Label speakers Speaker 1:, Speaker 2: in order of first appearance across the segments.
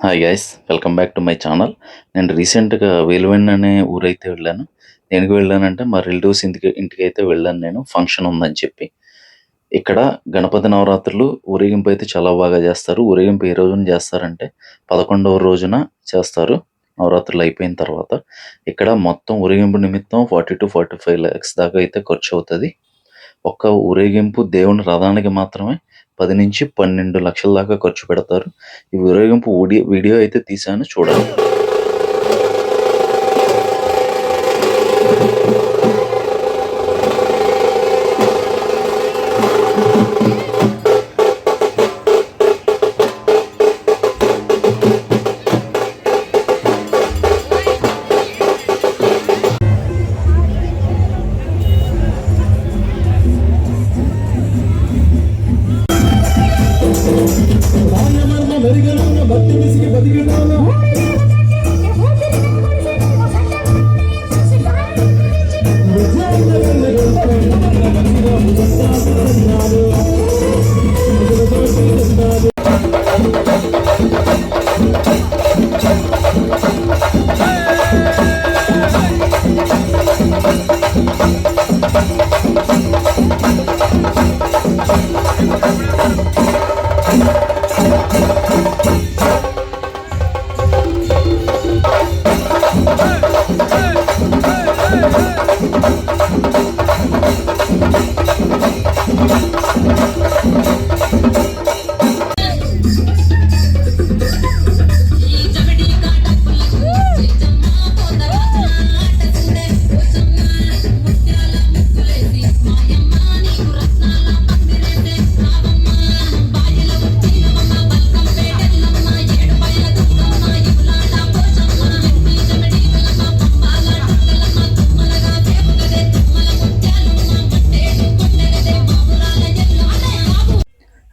Speaker 1: Hi guys, welcome back to my channel. నేను రీసెంట్‌గా వేలువెన్ అనే ఊరైతే వెళ్ళాను. దేనికి వెళ్ళానంటే మా రిలేటివ్స్ ఇంటికైతే వెళ్ళాను నేను, ఫంక్షన్ ఉందని చెప్పి. ఇక్కడ గణపతి నవరాత్రులు ఊరేగింపు అయితే చాలా బాగా చేస్తారు. ఊరేగింపు ఏ రోజున చేస్తారంటే 11వ రోజున చేస్తారు. నవరాత్రులు అయిపోయిన తర్వాత. ఇక్కడ మొత్తం ఊరేగింపు నిమిత్తం 40-45 లాక్స్ దాకా అయితే ఖర్చవుతది. ఒక్క ఊరేగింపు దేవుని రథానికి మాత్రమే 10-12 లక్షల దాకా ఖర్చు పెడతారు. ఈ ఊరేగింపు వీడియో అయితే తీశాను, చూడండి.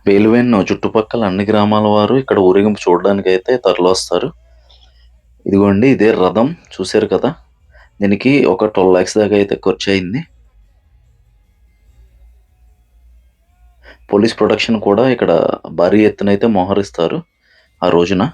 Speaker 1: వేలువెన్ చుట్టుపక్కల అన్ని గ్రామాల వారు ఇక్కడ ఊరేగింపు చూడడానికి అయితే తరలివస్తారు. ఇదిగోండి, ఇదే రథం చూశారు కదా. దీనికి ఒక 12 lakhs దాకా అయితే ఖర్చు అయింది. పోలీస్ ప్రొటెక్షన్ కూడా ఇక్కడ భారీ ఎత్తున అయితే మోహరిస్తారు ఆ రోజున.